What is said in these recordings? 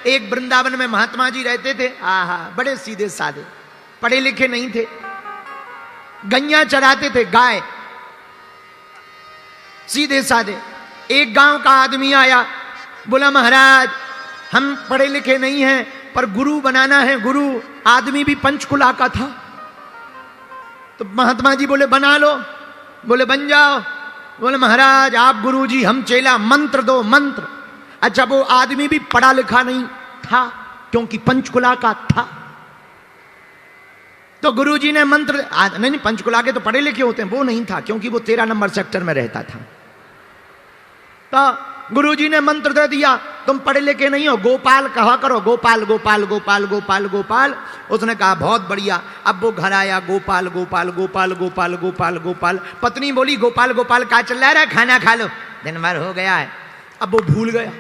एक वृंदावन में महात्मा जी रहते थे, आहा बड़े सीधे साधे, पढ़े लिखे नहीं थे, गैया चराते थे, गाय, सीधे साधे। एक गांव का आदमी आया, बोला महाराज हम पढ़े लिखे नहीं हैं पर गुरु बनाना है, गुरु। आदमी भी पंचकुला का था। तो महात्मा जी बोले बना लो, बोले बन जाओ। बोले महाराज आप गुरु जी, हम चेला, मंत्र दो, मंत्र। अच्छा वो आदमी भी पढ़ा लिखा नहीं था क्योंकि पंचकुला का था। तो गुरु जी ने मंत्र, नहीं पंचकुला के तो पढ़े लिखे होते हैं, वो नहीं था क्योंकि वो 13 नंबर सेक्टर में रहता था। तो गुरुजी ने मंत्र दे दिया, तुम पढ़े लिखे नहीं हो, गोपाल कहा करो, गोपाल गोपाल गोपाल गोपाल गोपाल। उसने कहा बहुत बढ़िया। अब वो घर आया, गोपाल गोपाल गोपाल गोपाल गोपाल गोपाल। पत्नी बोली गोपाल गोपाल क्या चल रहा है, खाना खा लो, दिन भर हो गया है। अब वो भूल गया,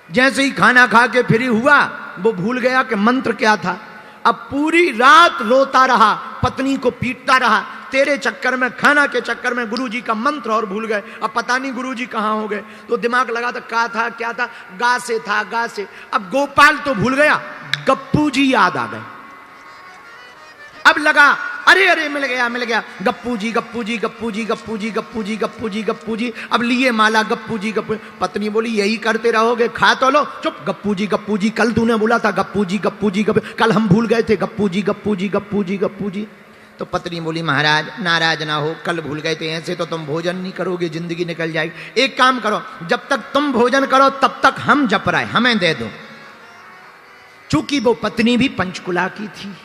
जैसे ही खाना खा के फ्री हुआ वो भूल गया कि मंत्र क्या था। अब पूरी रात रोता रहा, पत्नी को पीटता रहा, तेरे चक्कर में, खाना के चक्कर में गुरुजी का मंत्र और भूल गए। अब पता नहीं गुरुजी कहां हो गए। तो दिमाग लगा था क्या था क्या था, गा से था, गा से। अब गोपाल तो भूल गया, गप्पू जी याद आ गए। अब लगा अरे अरे मिल गया मिल गया, गप्पू जी गप्पू जी गप्पू जी गप्पू जी गप्पू जी गप्पू जी गप्पू जी। अब लिए माला, गप्पू जी गप्पू। पत्नी बोली यही करते रहोगे, खा तो लो। चुप, गप्पू जी गप्पू जी, कल तूने बोला था गप्पू जी गप्पू जी गप्पू, कल हम भूल गए थे, गप्पू जी गप्पू जी गप्पू जी गप्पू जी। तो पत्नी बोली महाराज नाराज ना हो, कल भूल गए थे, ऐसे तो तुम भोजन नहीं करोगे, जिंदगी निकल जाएगी। एक काम करो, जब तक तुम भोजन करो तब तक हम जप रहे, हमें दे दो। चूंकि वो पत्नी भी पंचकुला की थी,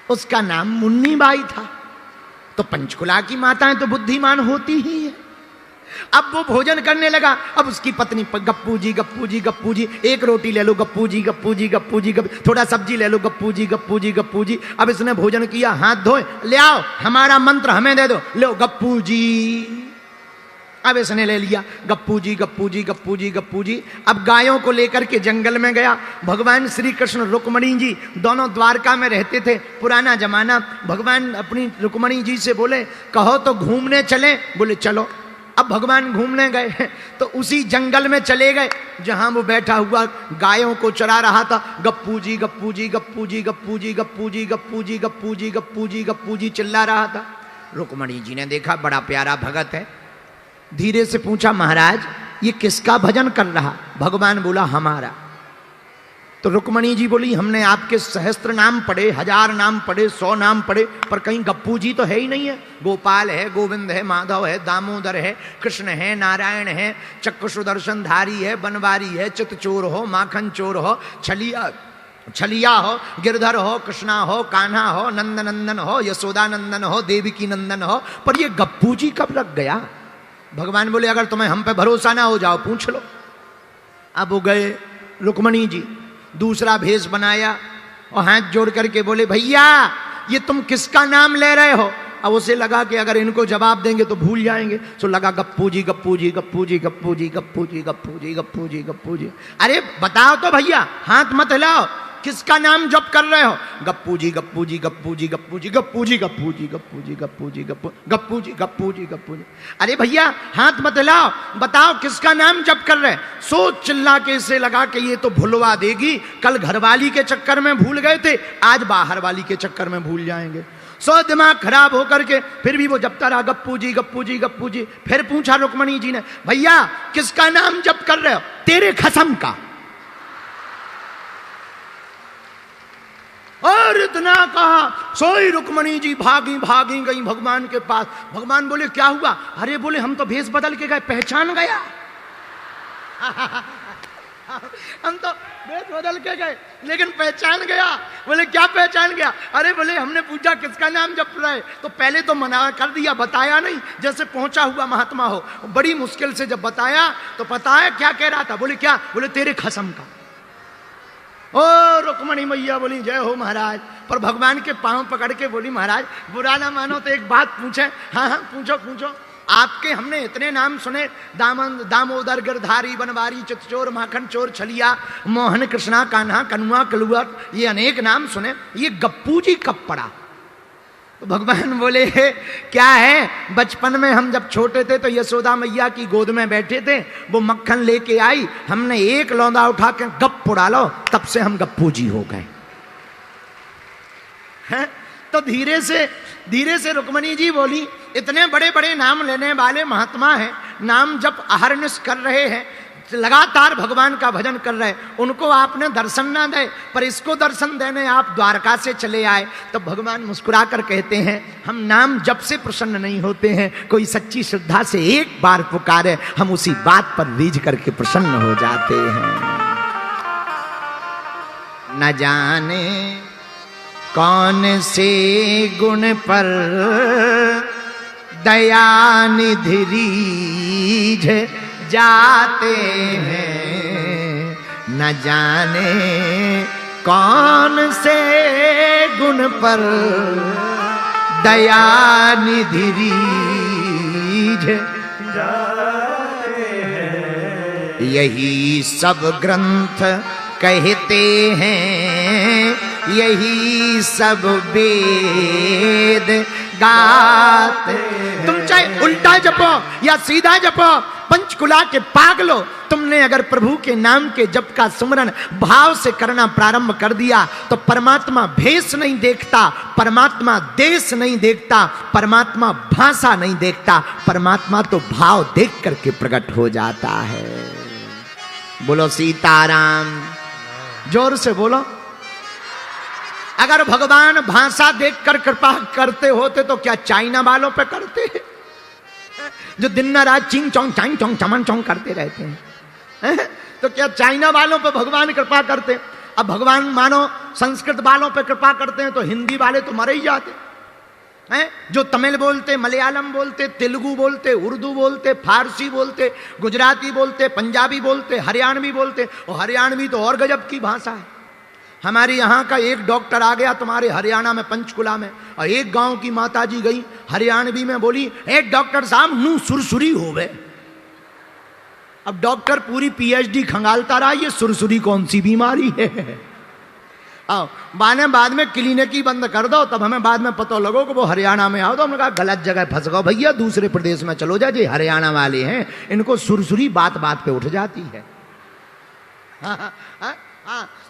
उसका नाम मुन्नी बाई था। तो पंचकुला की माताएं तो बुद्धिमान होती ही है। अब वो भोजन करने लगा। अब उसकी पत्नी गप्पू जी गप्पू जी गप्पू जी, एक रोटी ले लो गप्पू जी गप्पू जी गप्पू जी गप्पू, थोड़ा सब्जी ले लो गप्पू जी गप्पू जी गप्पू जी। अब इसने भोजन किया, हाथ धोए, ले आओ हमारा मंत्र हमें दे दो, लो गप्पू जी। अब इसने ले लिया गप्पू जी गप्पू जी गप्पू जी गप्पू जी। अब गायों को लेकर के जंगल में गया। भगवान श्री कृष्ण रुक्मणी जी दोनों द्वारका में रहते थे, पुराना जमाना। भगवान अपनी रुक्मणी जी से बोले कहो तो घूमने चले, बोले चलो। अब भगवान घूमने गए तो उसी जंगल में चले गए जहां वो बैठा हुआ गायों को चरा रहा था। गप्पू जी गप्पू जी गप्पू जी गप्पू जी गप्पू जी गप्पू जी गप्पू जी गप्पू जी गप्पू जी चिल्ला रहा था। रुक्मणी जी ने देखा बड़ा प्यारा भगत है, धीरे से पूछा महाराज ये किसका भजन कर रहा? भगवान बोला हमारा। तो रुक्मणी जी बोली हमने आपके सहस्त्र नाम पढ़े, 1000 नाम पढ़े, 100 नाम पढ़े, पर कहीं गप्पू जी तो है ही नहीं है। गोपाल है, गोविंद है, माधव है, दामोदर है, कृष्ण है, नारायण है, चक्र सुदर्शन धारी है, बनवारी है, चितचोर हो, माखन चोर हो, छलिया हो, गिरधर हो, कृष्णा हो, कान्हा हो, नंदनंदन हो, यशोदानंदन हो, देवकी नंदन हो, पर ये गप्पू जी कब लग गया? भगवान बोले अगर तुम्हें हम पे भरोसा ना हो जाओ पूछ लो। अब वो गए, रुक्मणी जी दूसरा भेष बनाया और हाथ जोड़ करके बोले भैया ये तुम किसका नाम ले रहे हो? अब उसे लगा कि अगर इनको जवाब देंगे तो भूल जाएंगे, तो लगा गप्पू जी गप्पू जी गप्पू जी गप्पू जी गप्पू जी गप्पू जी गप्पू जी गप्पू जी। अरे बताओ तो भैया, हाथ मत हिलाओ, किसका नाम जप कर रहे हो? गप्पू जी गप्पू जी गप्पू जी गप्पू जी गप्पू जी गप्पू जी गप्पू जी गप्पू जी गप्पू गप्पू जी गप्पू जी गप्पू जी। अरे भैया हाथ मत हिलाओ, बताओ किसका नाम जप कर रहे? सोच चिल्ला के इसे लगा कि ये तो भुलवा देगी, कल घरवाली के चक्कर में भूल गए थे, आज बाहर वाली के चक्कर में भूल जाएंगे। सो दिमाग खराब होकर के फिर भी वो जपता रहा गप्पू जी गप्पू जी गप्पू जी। फिर पूछा रुक्मणी जी ने भैया किसका नाम जप कर रहे हो? तेरे खसम का। और इतना कहा सोई रुक्मणी जी भागी भागी गई भगवान के पास। भगवान बोले क्या हुआ? अरे बोले हम तो भेष बदल के गए, पहचान गया। हम तो भेष बदल के गए लेकिन पहचान गया। बोले क्या पहचान गया? अरे बोले हमने पूछा किसका नाम जप रहे, तो पहले तो मना कर दिया, बताया नहीं, जैसे पहुंचा हुआ महात्मा हो। बड़ी मुश्किल से जब बताया तो पता है क्या कह रहा था? बोले क्या? बोले तेरे खसम का। ओ रुक्मणी मैया बोली जय हो महाराज। पर भगवान के पांव पकड़ के बोली महाराज बुरा ना मानो तो एक बात पूछे। हाँ हाँ पूछो पूछो। आपके हमने इतने नाम सुने, दामोदर, गिरधारी, बनवारी, चितचोर, माखन चोर, छलिया, मोहन, कृष्णा, कान्हा, कनुआ, कलुआ, ये अनेक नाम सुने, ये गप्पू जी कब पड़ा? तो भगवान बोले क्या है, बचपन में हम जब छोटे थे तो यशोदा मैया की गोद में बैठे थे, वो मक्खन लेके आई, हमने एक लौंदा उठा के गप उड़ा लो, तब से हम गप्पू जी हो गए हैं। तो धीरे से रुक्मणी जी बोली, इतने बड़े बड़े नाम लेने वाले महात्मा हैं, नाम जब अहरनिश कर रहे हैं, लगातार भगवान का भजन कर रहे, उनको आपने दर्शन ना दे, पर इसको दर्शन देने आप द्वारका से चले आए। तो भगवान मुस्कुराकर कहते हैं, हम नाम जब से प्रसन्न नहीं होते हैं, कोई सच्ची श्रद्धा से एक बार पुकारे, हम उसी बात पर रीझ करके प्रसन्न हो जाते हैं। न जाने कौन से गुण पर दया निधि रीझ जाते हैं, न जाने कौन से गुण पर दया निधि रीझ जाते हैं। यही सब ग्रंथ कहते हैं, यही सब वेद गाते। तुम चाहे उल्टा जपो या सीधा जपो, पंचकुला के पागलो, तुमने अगर प्रभु के नाम के जप का सुमरन भाव से करना प्रारंभ कर दिया तो परमात्मा भेष नहीं देखता, परमात्मा देश नहीं देखता, परमात्मा भाषा नहीं देखता, परमात्मा तो भाव देख करके प्रकट हो जाता है। बोलो सीताराम, जोर से बोलो। अगर भगवान भाषा देखकर कृपा करते होते तो क्या चाइना वालों पे करते, जो दिन रात चिंग चोंग चांग चोंग चमन चोंग करते रहते हैं, तो क्या चाइना वालों पे भगवान कृपा करते? अब भगवान मानो संस्कृत वालों पे कृपा करते हैं तो हिंदी वाले तो मर ही जाते हैं। जो तमिल बोलते, मलयालम बोलते, तेलुगु बोलते, उर्दू बोलते, फारसी बोलते, गुजराती बोलते, पंजाबी बोलते, हरियाणवी बोलते, और हरियाणवी तो और गजब की भाषा है। हमारे यहाँ का एक डॉक्टर आ गया तुम्हारे हरियाणा में पंचकुला में, और एक गांव की माताजी गई हरियाणवी में बोली, ए डॉक्टर साहब नू सुरसुरी हो गए। अब डॉक्टर पूरी पीएचडी खंगालता रहा, ये सुरसुरी कौन सी बीमारी है। आओ बाद में क्लिनिक ही बंद कर दो, तब हमें बाद में पता लगो कि वो हरियाणा में आओ। तो हमने कहा गलत जगह फंस गो भैया, दूसरे प्रदेश में चलो जा, जे हरियाणा वाले हैं इनको सुरसुरी बात बात पे उठ जाती है।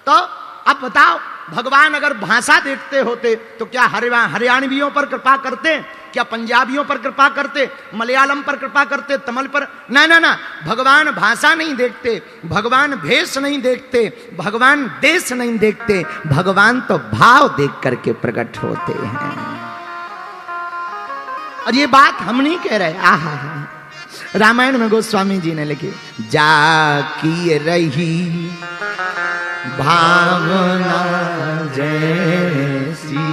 तो अब बताओ, भगवान अगर भाषा देखते होते तो क्या हरियाणवियों पर कृपा करते, क्या पंजाबियों पर कृपा करते, मलयालम पर कृपा करते, तमिल पर? ना ना ना, भगवान भाषा नहीं देखते, भगवान भेष नहीं देखते, भगवान देश नहीं देखते, भगवान तो भाव देख करके प्रकट होते हैं। और ये बात हम नहीं कह रहे, आहा रामायण में गोस्वामी जी ने लिखी, जाकी रही भावना जैसी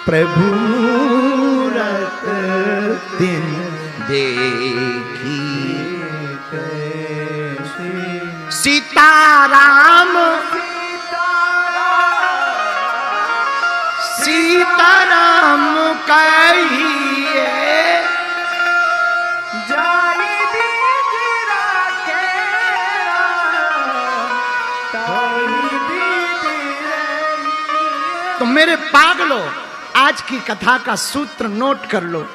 प्रभु रत दिन देखी सीताराम सीताराम कहिए तो मेरे पागलो, आज की कथा का सूत्र नोट कर लो।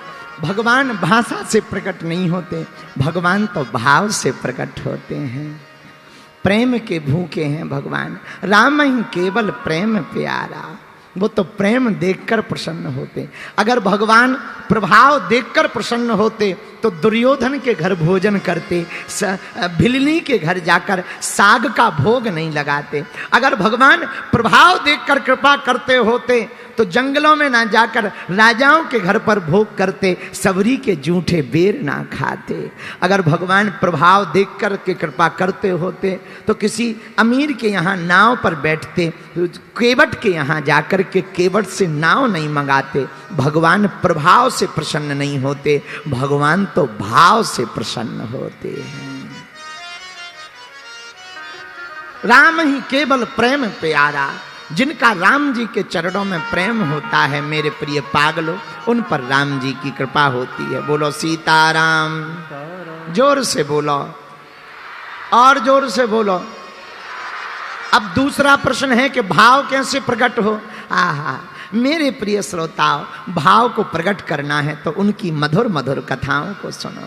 भगवान भाषा से प्रकट नहीं होते, भगवान तो भाव से प्रकट होते हैं। प्रेम के भूखे हैं भगवान, राम ही केवल प्रेम प्यारा, वो तो प्रेम देखकर प्रसन्न होते। अगर भगवान प्रभाव देखकर प्रसन्न होते तो दुर्योधन के घर भोजन करते, भिलनी के घर जाकर साग का भोग नहीं लगाते। अगर भगवान प्रभाव देखकर कृपा करते होते तो जंगलों में ना जाकर राजाओं के घर पर भोग करते, सबरी के जूठे बेर ना खाते। अगर भगवान प्रभाव देखकर के कृपा करते होते तो किसी अमीर के यहाँ नाव पर बैठते, केवट के यहाँ जाकर के केवट से नाव नहीं मंगाते। भगवान प्रभाव से प्रसन्न नहीं होते, भगवान तो भाव से प्रसन्न होते हैं। राम ही केवल प्रेम प्यारा, जिनका राम जी के चरणों में प्रेम होता है मेरे प्रिय पागलों, उन पर राम जी की कृपा होती है। बोलो सीताराम, जोर से बोलो और जोर से बोलो। अब दूसरा प्रश्न है कि भाव कैसे प्रकट हो। आहा, मेरे प्रिय श्रोताओं, भाव को प्रकट करना है तो उनकी मधुर मधुर कथाओं को सुनो।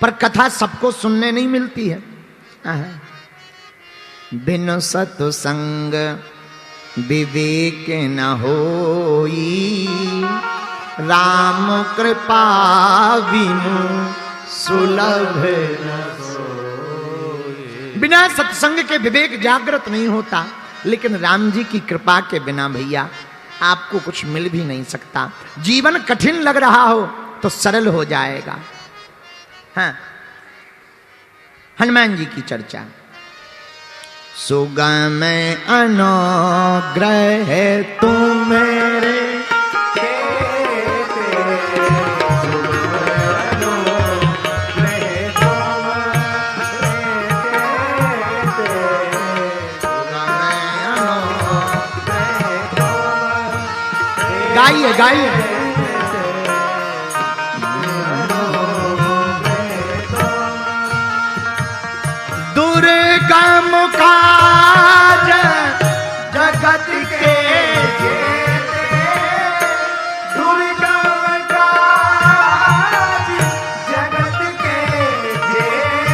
पर कथा सबको सुनने नहीं मिलती है। बिनु सत्संग विवेक न होई, राम कृपा बिनु सुलभ न होई। बिना सत्संग के विवेक जागृत नहीं होता, लेकिन राम जी की कृपा के बिना भैया आपको कुछ मिल भी नहीं सकता। जीवन कठिन लग रहा हो तो सरल हो जाएगा। हाँ, हनुमान जी की चर्चा। सुगम अनुग्रह तुम मेरे, गाइए गाइए। दुर्गम काज जगत के जेते, दुर्गम काज जगत के जेते,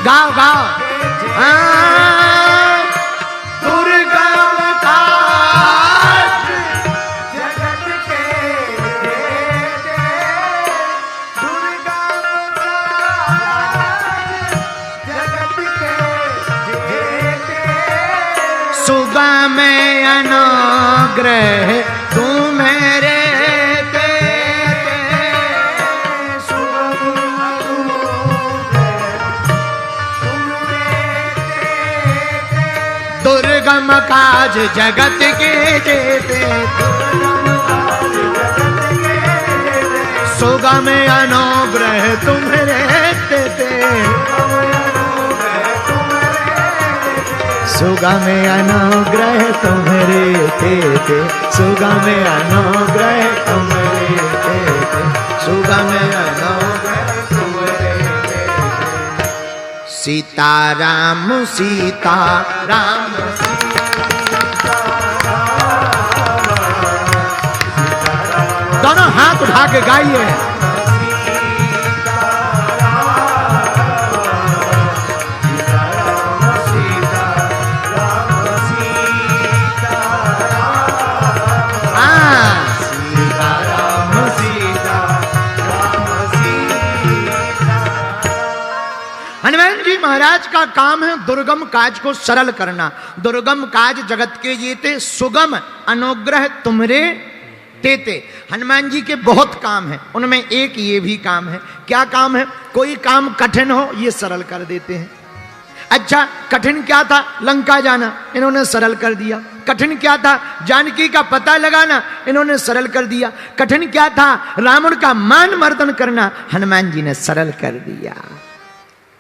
गाओ गाओ। सुगम अनुग्रह तू मेरे तेते, सुगम दुर्गम काज जगत के जेते, सुगम अनुग्रह तुम्हारे तेते, सुगम अनुग्रह तुम्हारे तेते, सुगम अनुग्रह तुम्हारे तेते, सुगम अनुग्रह तुम्हारे तेते। सीताराम सीताराम दोनों हाथ उठा के गाइए। हनुमान जी महाराज का काम है दुर्गम काज को सरल करना। दुर्गम काज जगत के जेते, सुगम अनुग्रह तुमरे तेते। हनुमान जी के बहुत काम है, उनमें एक ये भी काम है। क्या काम है? कोई काम कठिन हो ये सरल कर देते हैं। अच्छा, कठिन क्या था? लंका जाना, इन्होंने सरल कर दिया। कठिन क्या था? जानकी का पता लगाना, इन्होंने सरल कर दिया। कठिन क्या था? रावण का मान मर्दन करना, हनुमान जी ने सरल कर दिया।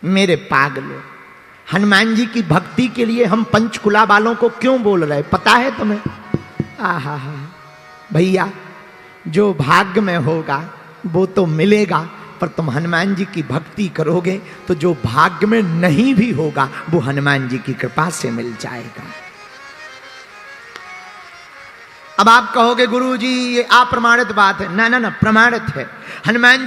मेरे पागलों, हनुमान जी की भक्ति के लिए हम पंचकुला वालों को क्यों बोल रहे पता है तुम्हें? आहा हा भैया, जो भाग्य में होगा वो तो मिलेगा, पर तुम हनुमान जी की भक्ति करोगे तो जो भाग्य में नहीं भी होगा वो हनुमान जी की कृपा से मिल जाएगा। अब आप कहोगे गुरुजी ये अप्रमाणित बात है। ना ना ना, प्रमाणित है। हनुमान जी